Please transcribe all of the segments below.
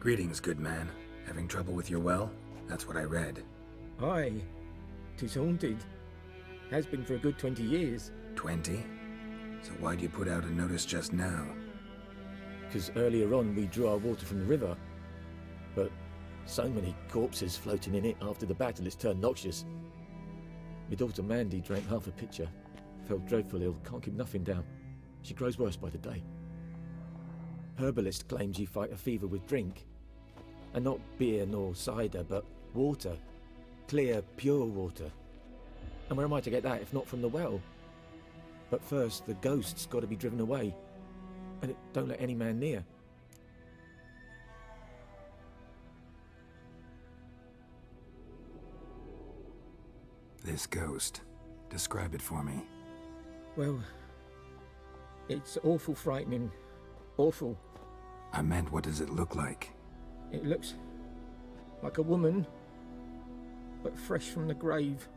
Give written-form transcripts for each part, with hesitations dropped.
Greetings, good man. Having trouble with your well? That's what I read. Aye. 'Tis haunted. Has been for a good 20 years. 20? So why'd you put out a notice just now? Because earlier on we drew our water from the river. But so many corpses floating in it after the battle it's turned noxious. My daughter Mandy drank half a pitcher. Felt dreadful ill, can't keep nothing down. She grows worse by the day. Herbalist claims you fight a fever with drink. And not beer nor cider, but water. Clear, pure water. And where am I to get that if not from the well? But first, the ghost's got to be driven away. And it don't let any man near. This ghost. Describe it for me. Well, it's awful frightening. Awful. I meant, what does it look like? It looks like a woman, but fresh from the grave.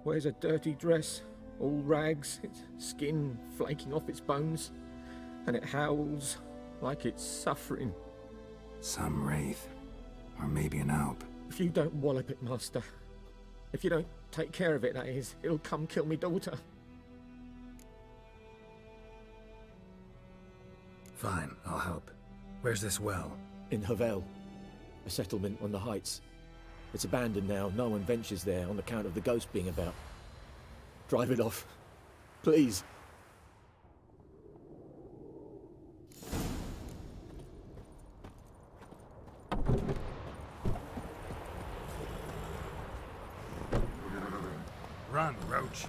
Wears a dirty dress, all rags, its skin flaking off its bones, and it howls like it's suffering. Some wraith. Or maybe an alp. If you don't wallop it, Master, if you don't take care of it, that is, it'll come kill me daughter. Fine, I'll help. Where's this well? In Havel, a settlement on the heights. It's abandoned now, no one ventures there on account of the ghost being about. Drive it off, please. Run, Roach.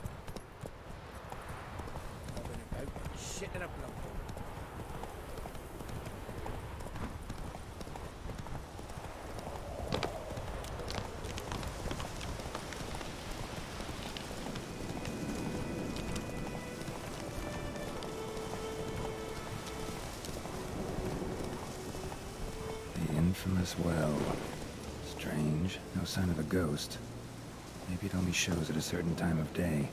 The infamous well. Strange. No sign of a ghost. Maybe it only shows at a certain time of day.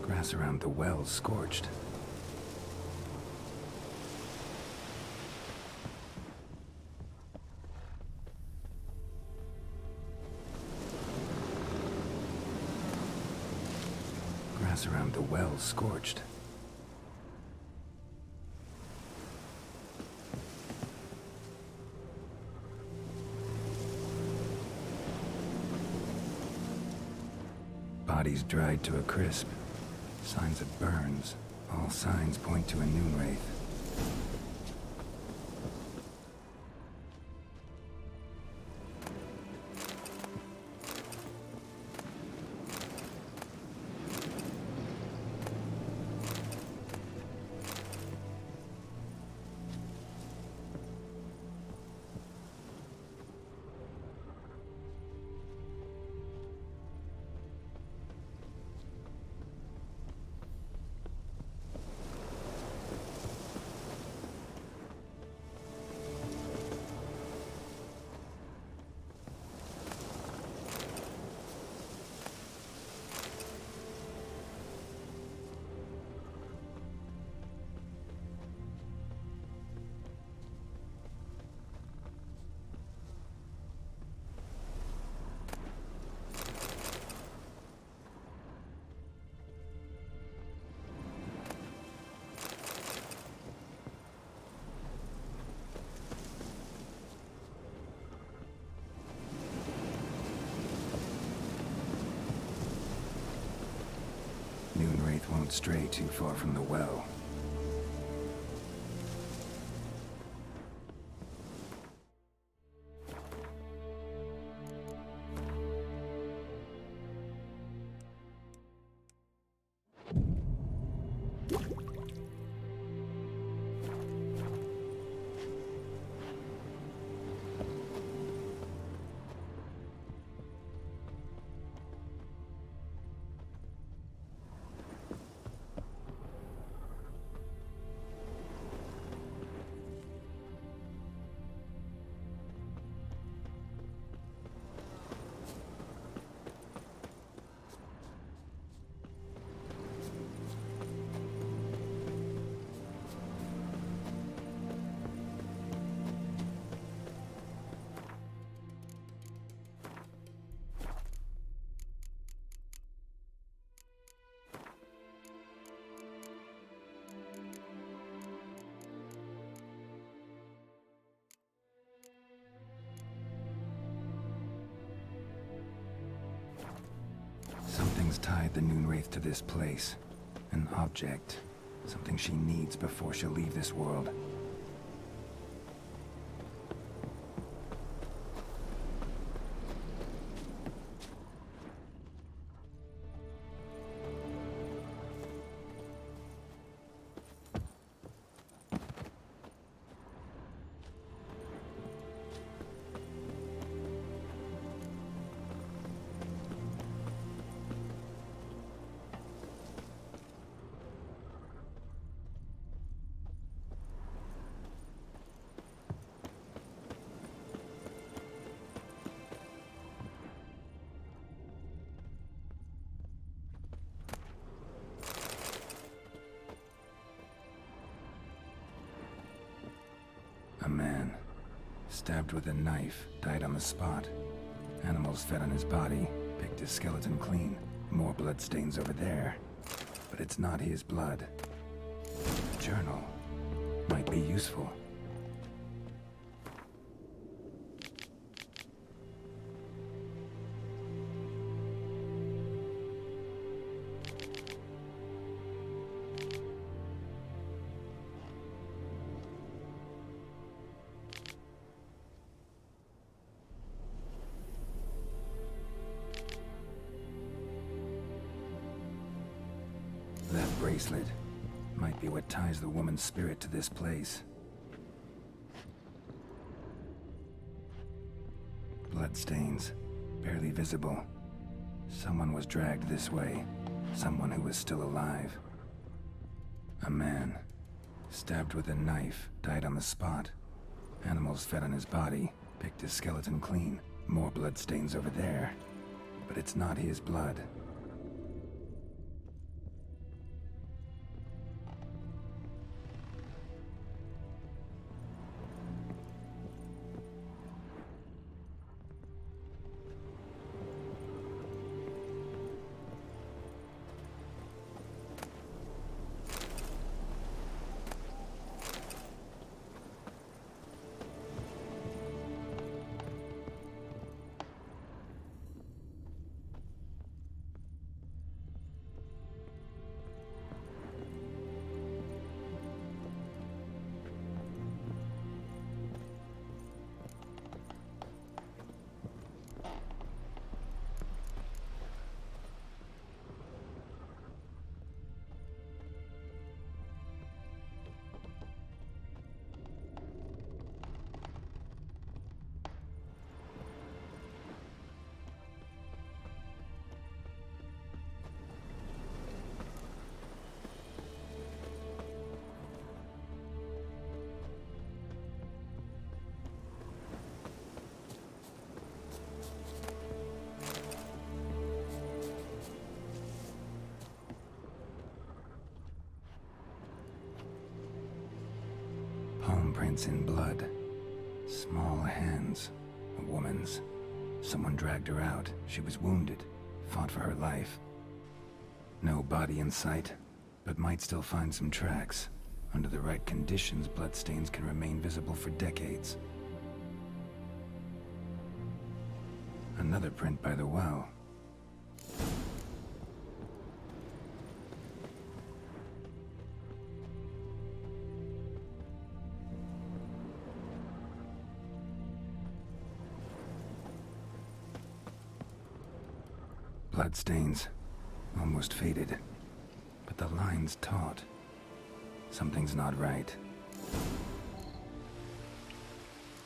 Grass around the well's scorched. Grass around the well's scorched. Bodies dried to a crisp. Signs of burns. All signs point to a noon wraith. Noon wraith won't stray too far from the well. Something's tied the Noonwraith to this place. An object. Something she needs before she'll leave this world. A man, stabbed with a knife, died on the spot. Animals fed on his body, picked his skeleton clean. More bloodstains over there. But it's not his blood. A journal might be useful. That bracelet might be what ties the woman's spirit to this place. Bloodstains, barely visible. Someone was dragged this way. Someone who was still alive. A man, stabbed with a knife, died on the spot. Animals fed on his body, picked his skeleton clean. More bloodstains over there. But it's not his blood. Palm prints in blood. Small hands. A woman's. Someone dragged her out. She was wounded. Fought for her life. No body in sight, but might still find some tracks. Under the right conditions, bloodstains can remain visible for decades. Another print by the well. Bloodstains, almost faded, but the line's taut. Something's not right.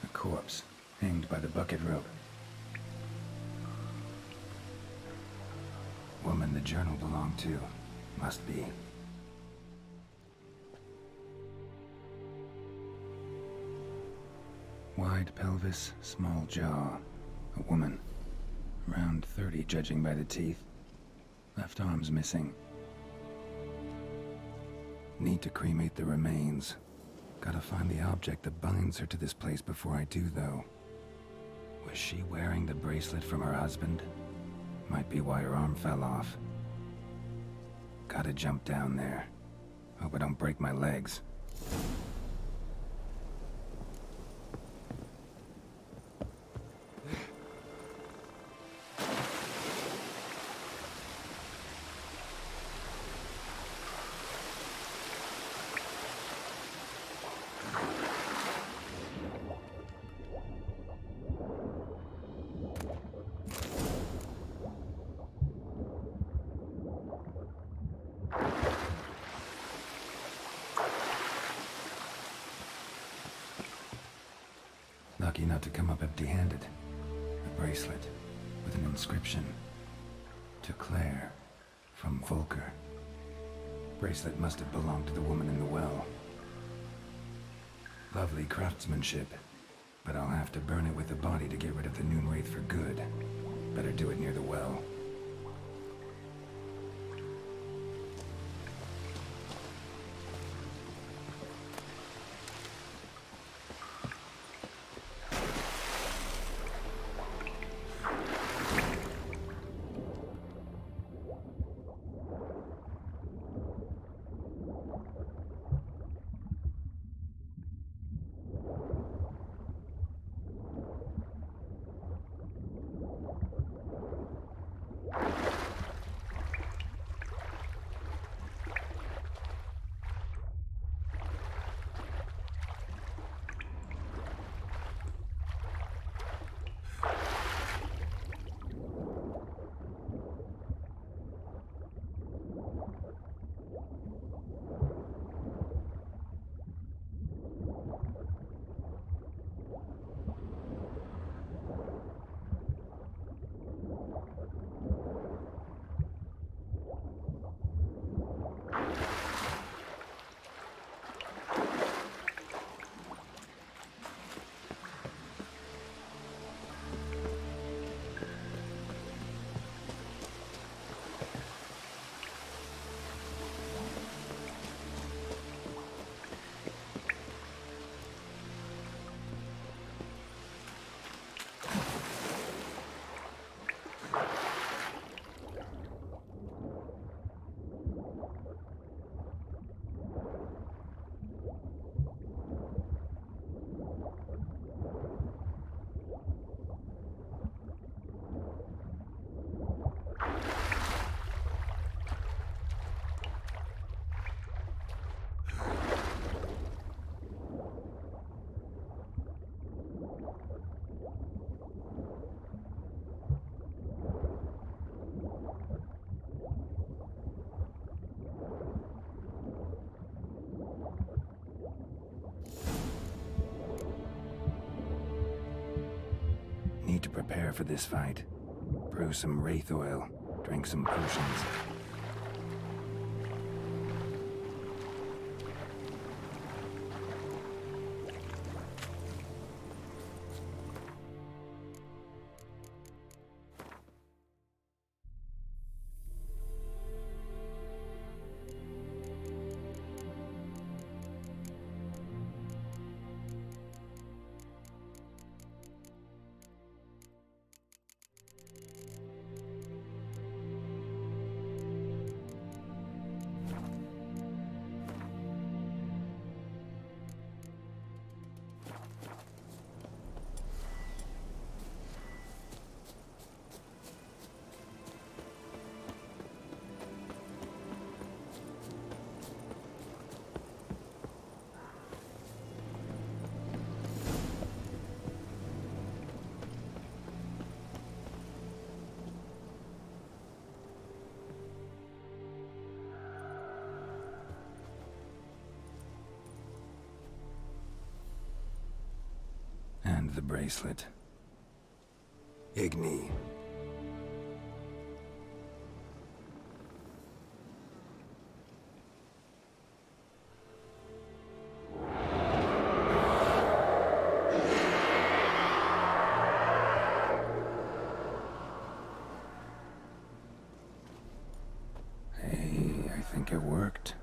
A corpse, hanged by the bucket rope. Woman the journal belonged to, must be. Wide pelvis, small jaw. A woman. Around 30, judging by the teeth. Left arm's missing. Need to cremate the remains. Gotta find the object that binds her to this place before I do, though. Was she wearing the bracelet from her husband? Might be why her arm fell off. Gotta jump down there. Hope I don't break my legs. lucky not to come up empty-handed. A bracelet with an inscription. To Claire, from Volker. Bracelet must have belonged to the woman in the well. Lovely craftsmanship, but I'll have to burn it with the body to get rid of the Noon Wraith for good. Better do it near the well. Need to prepare for this fight. Brew some wraith oil, drink some potions. And the bracelet. Igni. Hey, I think it worked.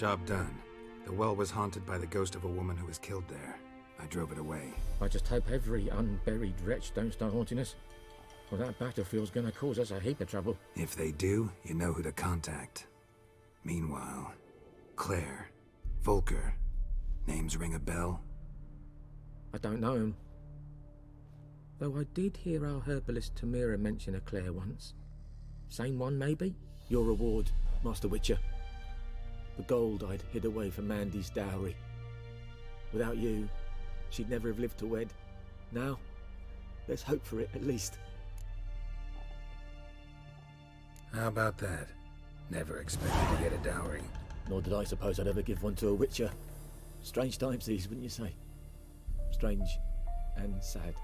Job done. The well was haunted by the ghost of a woman who was killed there. I drove it away. I just hope every unburied wretch don't start haunting us. Well, that battlefield's gonna cause us a heap of trouble. If they do, you know who to contact. Meanwhile, Claire, Volker, names ring a bell? I don't know him. Though I did hear our herbalist Tamira mention a Claire once. Same one, maybe? Your reward, Master Witcher. The gold I'd hid away for Mandy's dowry. Without you, she'd never have lived to wed. Now, there's hope for it, at least. How about that? Never expected to get a dowry. Nor did I suppose I'd ever give one to a Witcher. Strange times these, wouldn't you say? Strange and sad.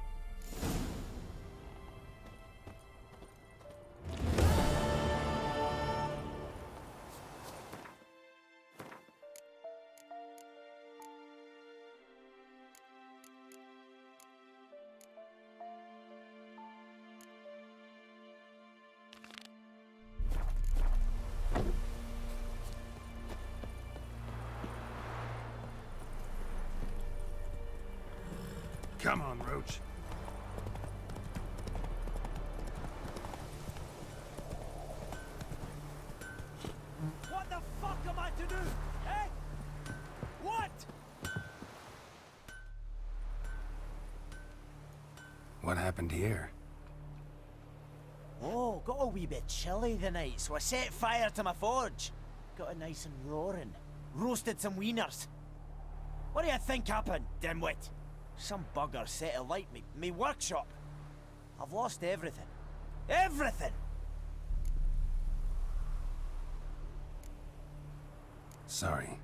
Come on, Roach. What the fuck am I to do? Eh? What? What happened here? Oh, got a wee bit chilly the night, so I set fire to my forge. Got it nice and roaring. Roasted some wieners. What do you think happened, dimwit? Some bugger set alight me workshop. I've lost everything. Everything! Sorry.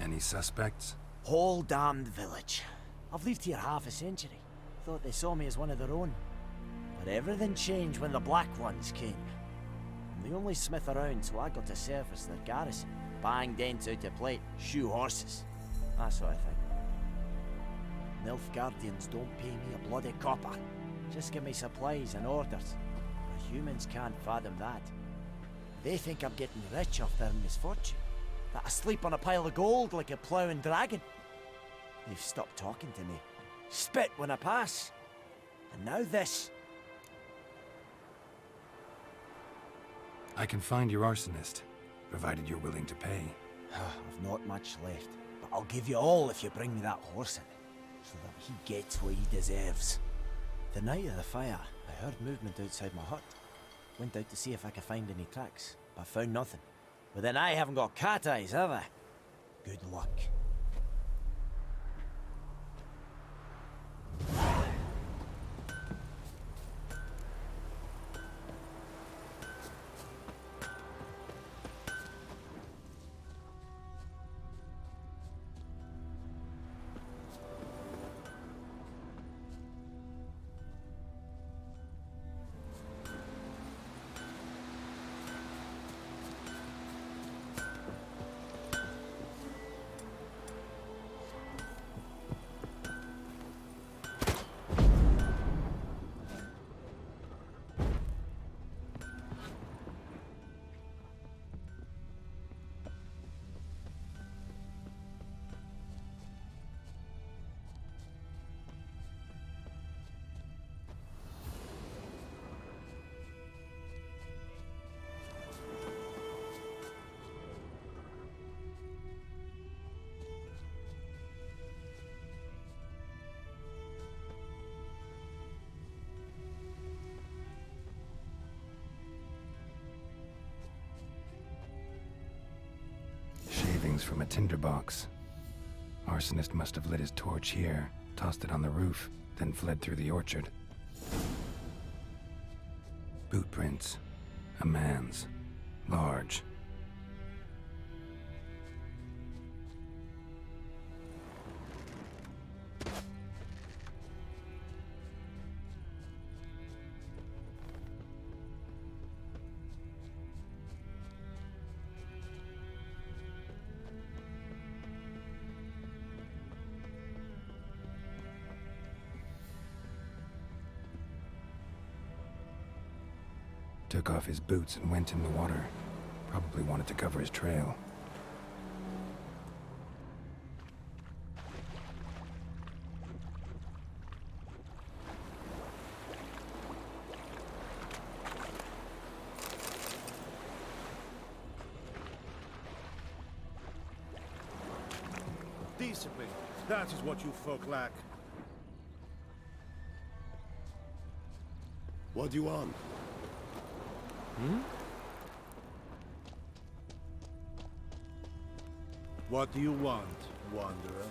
Any suspects? Whole damned village. I've lived here half a century. Thought they saw me as one of their own. But everything changed when the Black Ones came. I'm the only smith around, so I got to service their garrison. Bang dents out of plate, shoe horses. That sort of thing. Nilfgaardians don't pay me a bloody copper. Just give me supplies and orders. But humans can't fathom that. They think I'm getting rich off their misfortune. That I sleep on a pile of gold like a ploughing dragon. They've stopped talking to me. Spit when I pass. And now this. I can find your arsonist, provided you're willing to pay. I've not much left, but I'll give you all if you bring me that horse in, so that he gets what he deserves. The night of the fire, I heard movement outside my hut. Went out to see if I could find any tracks, but found nothing. But then I haven't got cat eyes, have I? Good luck. From a tinderbox. Arsonist must have lit his torch here, tossed it on the roof, then fled through the orchard. Boot prints. A man's. Large. Took off his boots and went in the water. Probably wanted to cover his trail. Discipline. That is what you folk lack. What do you want? What do you want, Wanderer?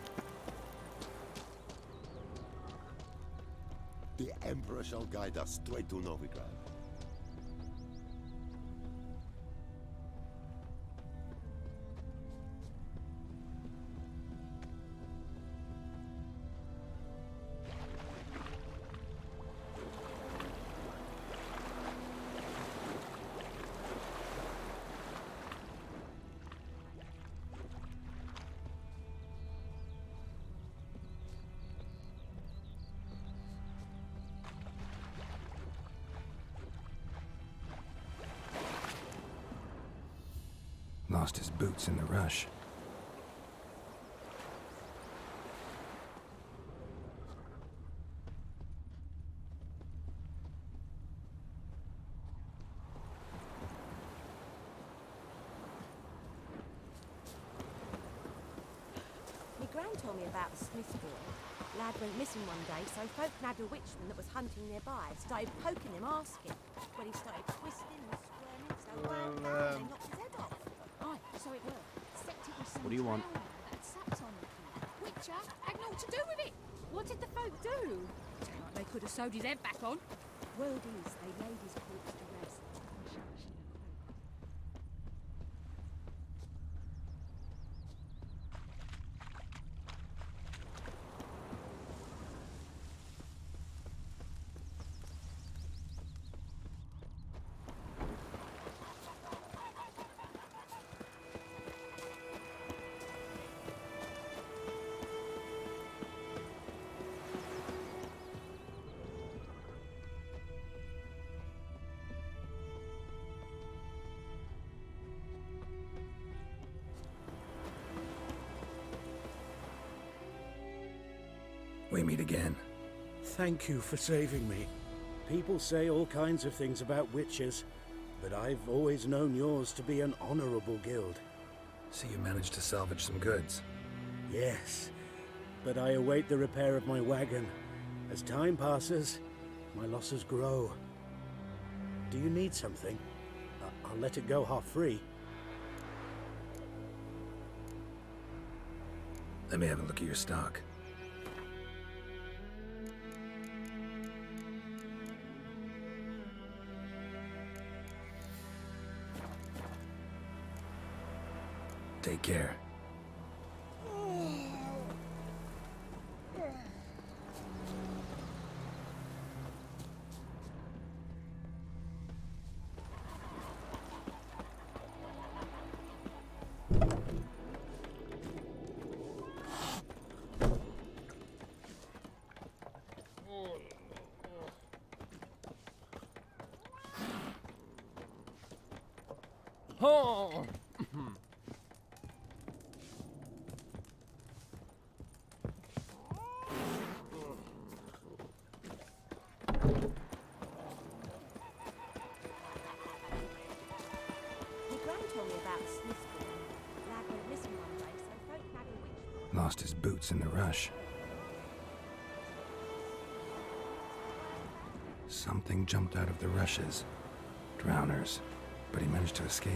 The Emperor shall guide us straight to Novigrad. Lost his boots in the rush. My gran told me about the Smith boy. Lad went missing one day, so folk nabbed a witchman that was hunting nearby. Started poking him, asking. When he started twisting and squirming, so well down, they knocked his head off. Aye, so it were. Except it was some What do you want? drowner that sapped on the key. Witcher had naught to do with it. What did the folk do? Sound like they could have sewed his head back on. Word is, they laid his corpse to rest. We meet again. Thank you for saving me. People say all kinds of things about witches, but I've always known yours to be an honorable guild. So you managed to salvage some goods. Yes, but I await the repair of my wagon. As time passes, my losses grow. Do you need something? I'll let it go half-free. Let me have a look at your stock. Take care. Oh! My gran told me about the Smith boy. Lad went missing one day, so folk nabbed a witchman. Lost his boots in the rush. Something jumped out of the rushes. Drowners. But he managed to escape.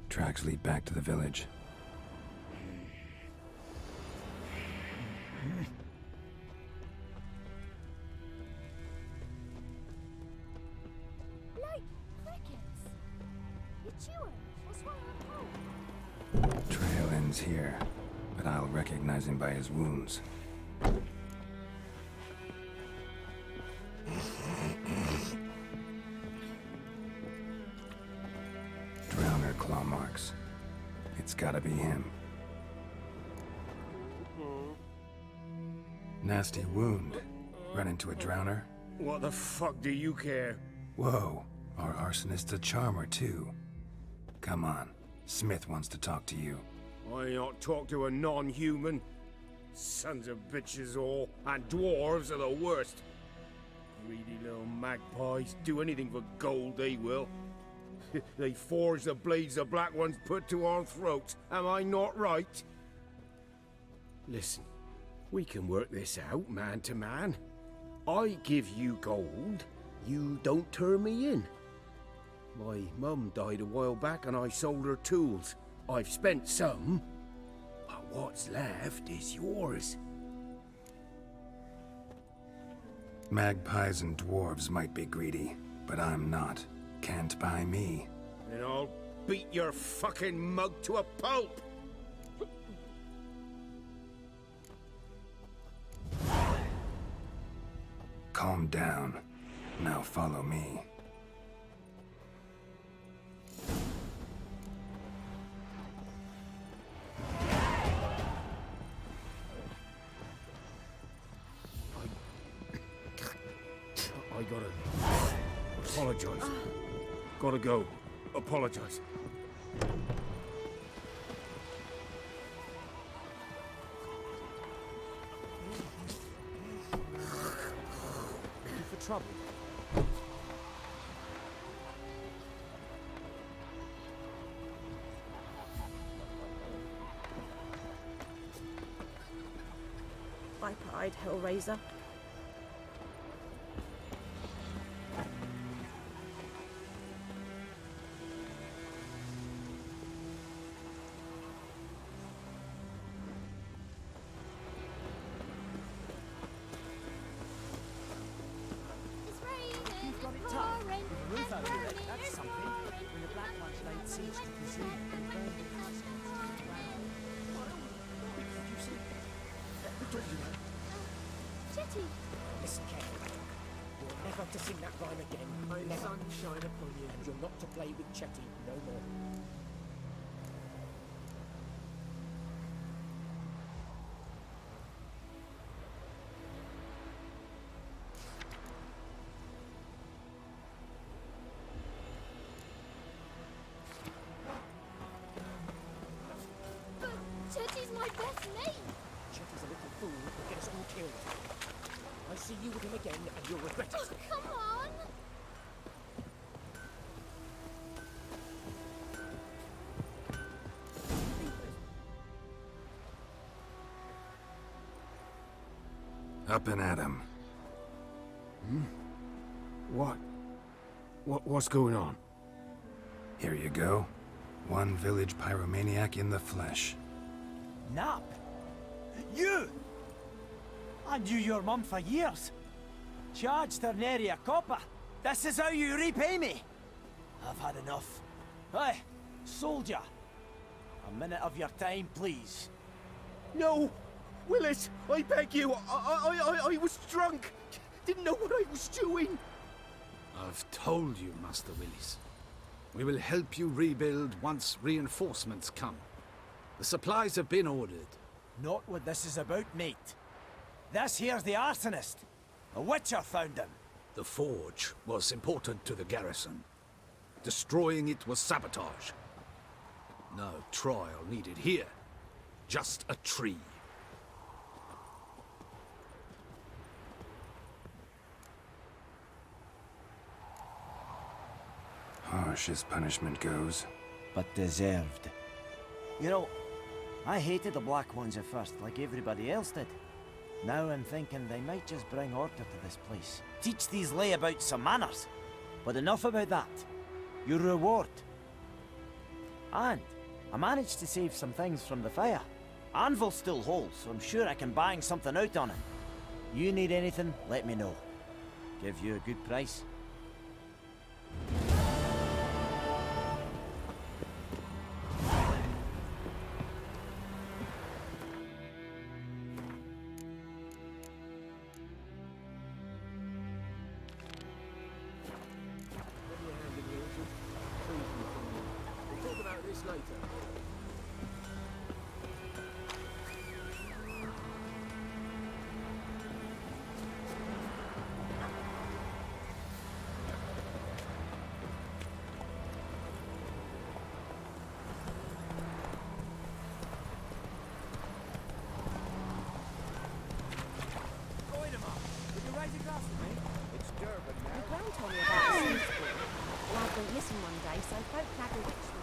Tracks lead back to the village. Like crickets. You chewing or swallowing whole? Trail ends here, but I'll recognize him by his wounds. Drowner claw marks. It's gotta be him. Nasty wound. Run into a drowner? What the fuck do you care? Whoa, our arsonist's a charmer too. Come on, Smith wants to talk to you. I not talk to a non-human. Sons of bitches all, and dwarves are the worst. Greedy little magpies, do anything for gold, they will. They forge the blades the Black Ones put to our throats, am I not right? Listen, we can work this out, man to man. I give you gold, you don't turn me in. My mum died a while back and I sold her tools. I've spent some, but what's left is yours. Magpies and dwarves might be greedy, but I'm not. Can't buy me. Then I'll beat your fucking mug to a pulp! Calm down. Now follow me. I gotta apologize. Gotta go. Apologize. You for trouble? Viper-eyed Hellraiser. It's raining, You've got it it's tough. pouring, With the roof it's over it, raining, that's it's something. pouring. When the Black Ones laid siege to the zoo, they burned the castle to the ground. Did you see? Who told you that? Chetty, Listen carefully. You're never to sing that rhyme again. Never. Sunshine upon you. And you're not to play with Chetty no more. but Chetty's my best mate. Chetty's a little fool who'll get us all killed. I see you with him again, and you'll regret Oh, it. come on. Up and at him. What's going on? Here you go. One village pyromaniac in the flesh. Nap? You! I knew your mum for years. Charged her nary a copper. This is how you repay me. I've had enough. Hey, soldier. A minute of your time, please. No! Willis, I beg you, I was drunk. Didn't know what I was doing. I've told you, Master Willis. We will help you rebuild once reinforcements come. The supplies have been ordered. Not what this is about, mate. This here's the arsonist. A witcher found him. The forge was important to the garrison. Destroying it was sabotage. No trial needed here. Just a tree. Harsh as punishment goes. But deserved. You know, I hated the Black Ones at first, like everybody else did. Now I'm thinking they might just bring order to this place. Teach these layabouts some manners. But enough about that. Your reward. And I managed to save some things from the fire. Anvil still holds, so I'm sure I can bang something out on it. You need anything, let me know. Give you a good price. We'll talk about this later.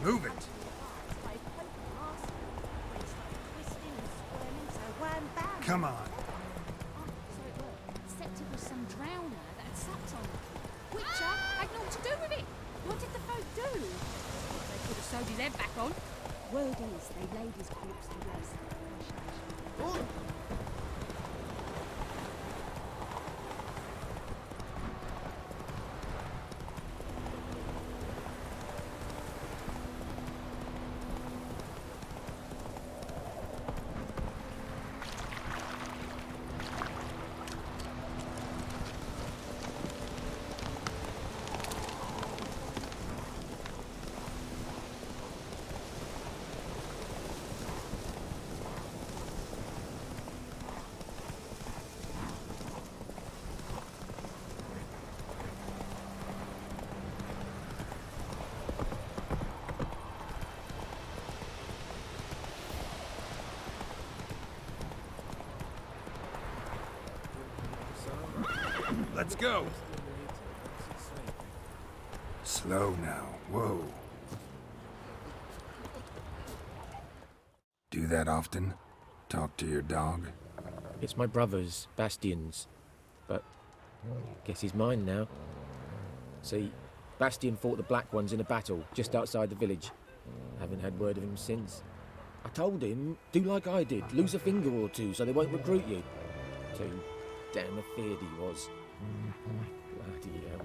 Move it! Started poking him asking when he started twisting and squirming, so wham bam. Come on! Oh, so it worked. Except it was some drowner that had sucked on it. Witcher had naught to do with it. What did the folk do? They could have sewed his head back on. Word is they laid his corpse to rest. Let's go! Slow now. Whoa. Do that often? Talk to your dog? It's my brother's, Bastian's. But guess he's mine now. See, Bastian fought the Black Ones in a battle just outside the village. Haven't had word of him since. I told him, do like I did, lose a finger or two so they won't recruit you. Too damn afeard he was. Bloody hell.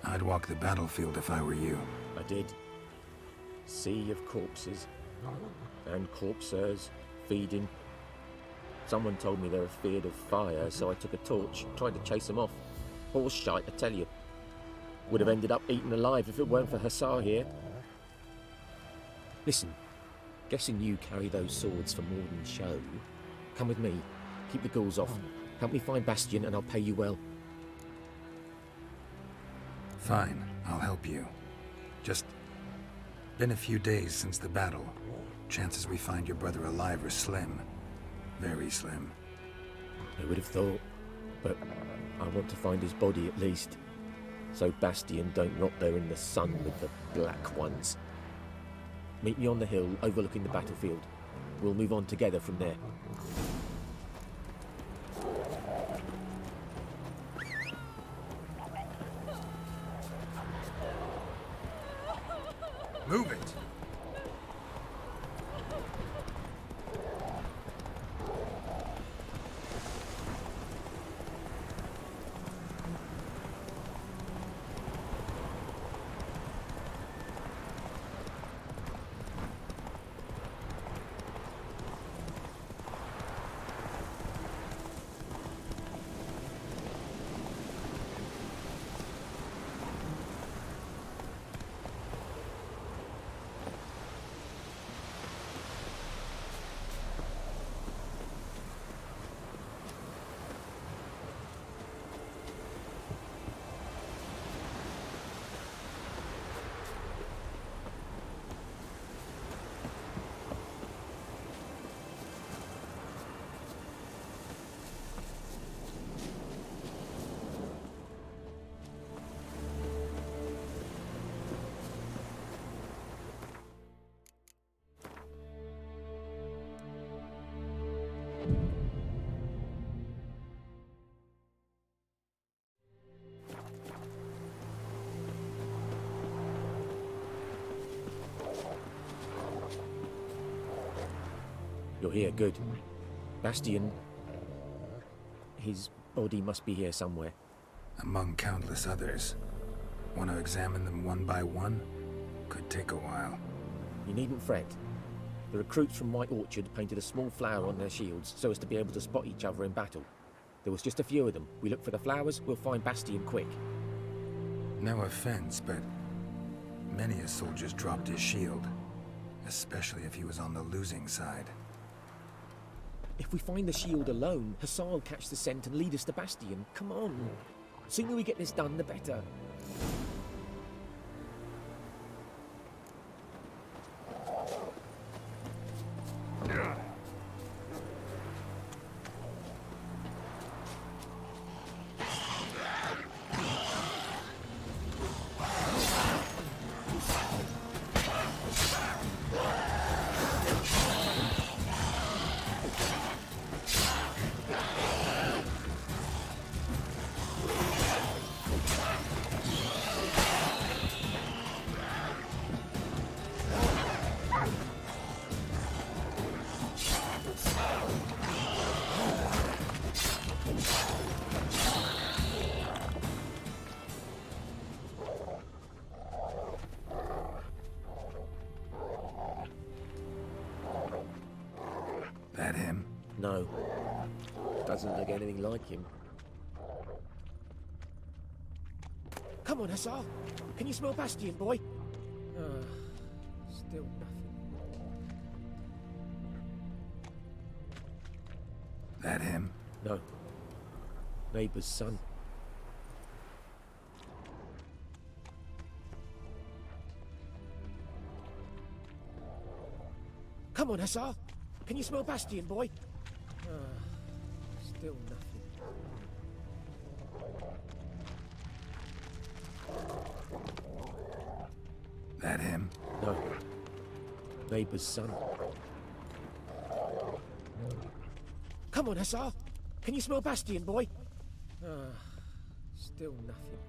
I'd walk the battlefield if I were you. I did. Sea of corpses. And corpsers, feeding. Someone told me they were feared of fire, so I took a torch, tried to chase them off. Horse shite, I tell you. Would have ended up eaten alive if it weren't for Hussar here. Listen, guessing you carry those swords for more than show. Come with me, keep the ghouls off. Help me find Bastian and I'll pay you well. Fine, I'll help you. Just been a few days since the battle. Chances we find your brother alive are slim. Very slim. I would have thought, but I want to find his body at least. So Bastian don't rot there in the sun with the Black Ones. Meet me on the hill overlooking the battlefield. We'll move on together from there. Move it! You're here, good. Bastian... his body must be here somewhere. Among countless others. Want to examine them one by one? Could take a while. You needn't fret. The recruits from White Orchard painted a small flower on their shields so as to be able to spot each other in battle. There was just a few of them. We look for the flowers, we'll find Bastian quick. No offense, but many a soldier's dropped his shield. Especially if he was on the losing side. If we find the shield alone, Hussar will catch the scent and lead us to Bastian. Come on. Sooner we get this done, the better. No. Doesn't look anything like him. Come on, Hussar. Can you smell Bastion, boy? Still nothing. That him? No. Neighbour's son. Come on, Hussar. Can you smell Bastion, boy? Still nothing. That him? No. Neighbour's son. Come on, Hussar. Can you smell Bastion, boy? Still nothing.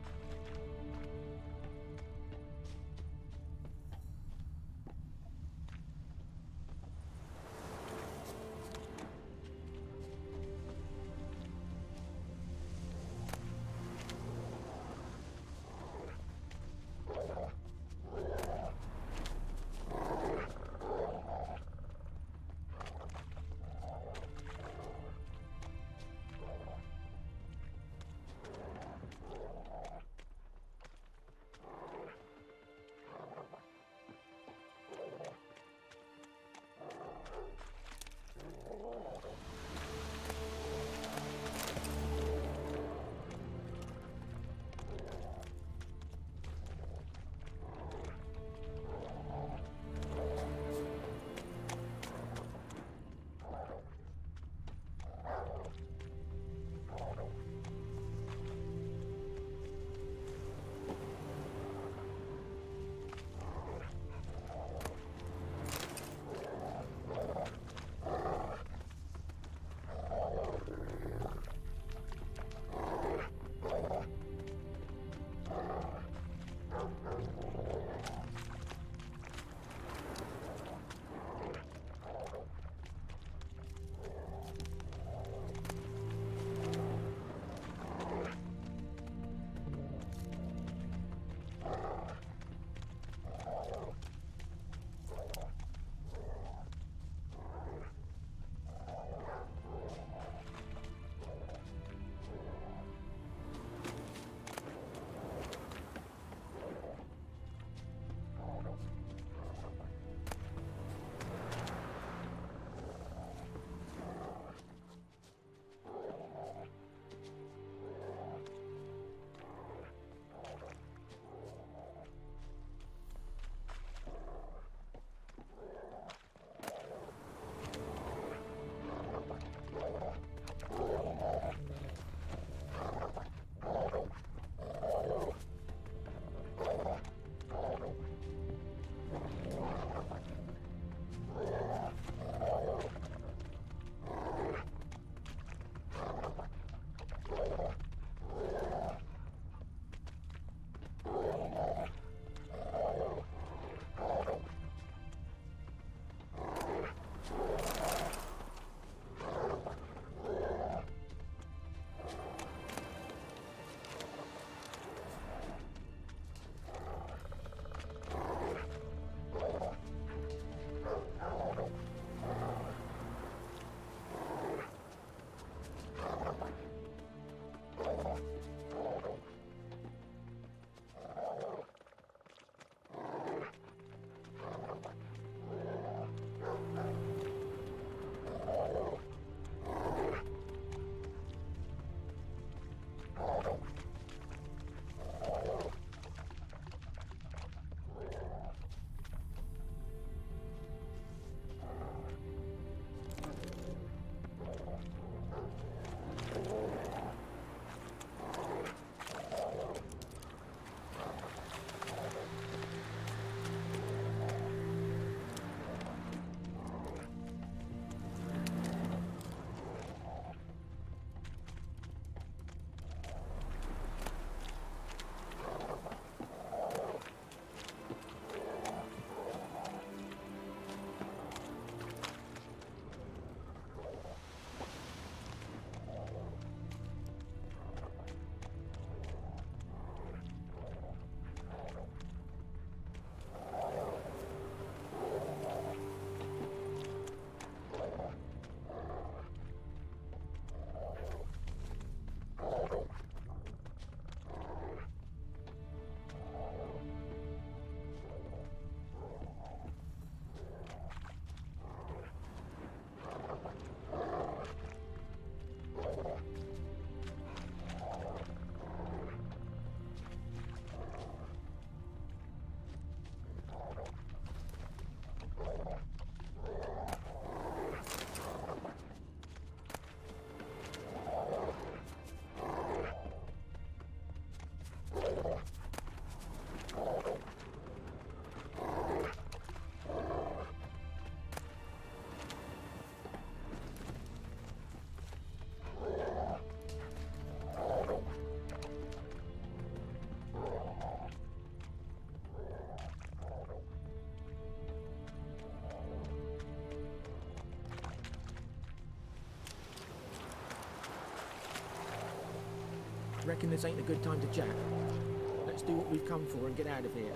Reckon this ain't a good time to chat. Let's do what we've come for and get out of here.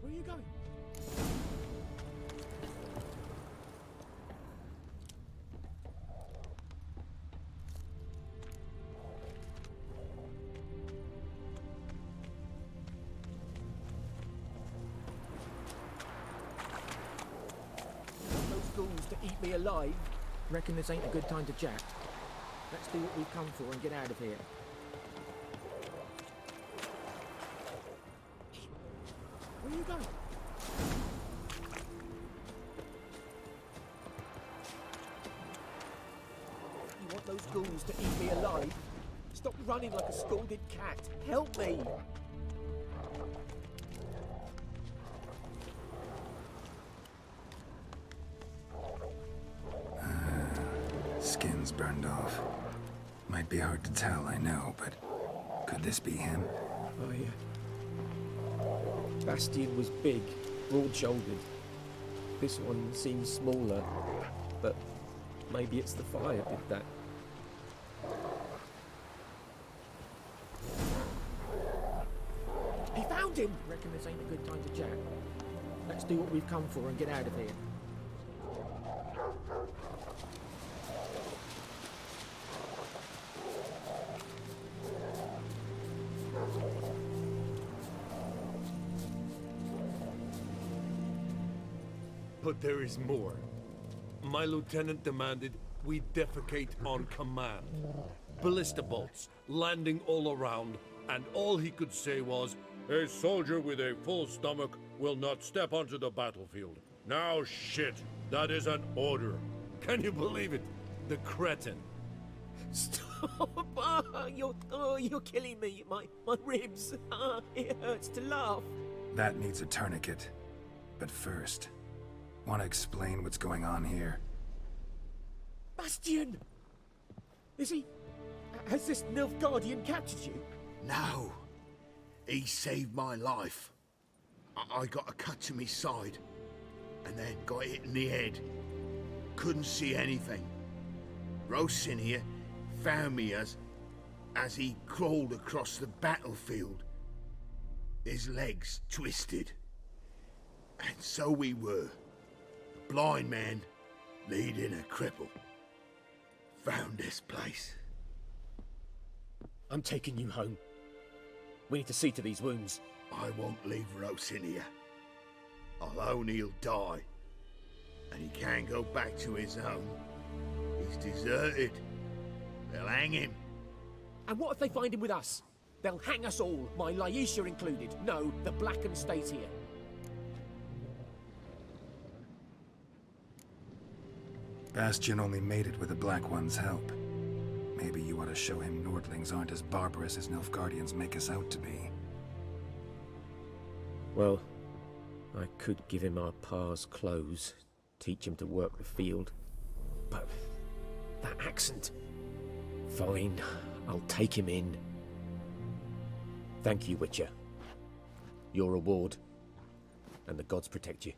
Where are you going? Those ghouls to eat me alive? Reckon this ain't a good time to chat. Let's do what we've come for and get out of here. Where are you going? You want those ghouls to eat me alive? Stop running like a scalded cat. Help me! Skin's burned off. Might be hard to tell, I know, but could this be him? Oh, yeah. Bastian was big, broad-shouldered. This one seems smaller, but maybe it's the fire did that. He found him! Reckon this ain't a good time to chat. Let's do what we've come for and get out of here. But there is more. My lieutenant demanded we defecate on command. Ballista bolts landing all around, and all he could say was, "A soldier with a full stomach will not step onto the battlefield." Now shit, that is an order. Can you believe it? The cretin. Stop! You're killing me. My ribs. It hurts to laugh. That needs a tourniquet. But first, want to explain what's going on here? Bastian! Is he... Has this Nilfgaardian captured you? No. He saved my life. I got a cut to my side, and then got hit in the head. Couldn't see anything. Rosinia found me as he crawled across the battlefield. His legs twisted. And so we were. A blind man leading a cripple. Found this place. I'm taking you home. We need to see to these wounds. I won't leave Rosinia. Alone he'll die. And he can't go back to his home. He's deserted. They'll hang him. And what if they find him with us? They'll hang us all, my Laisha included. No, the Blackham stays here. Bastian only made it with the Black One's help. Maybe you ought to show him Nordlings aren't as barbarous as Nilfgaardians make us out to be. Well, I could give him our pa's clothes, teach him to work the field. But that accent... Fine, I'll take him in. Thank you, Witcher. Your reward, and the gods protect you.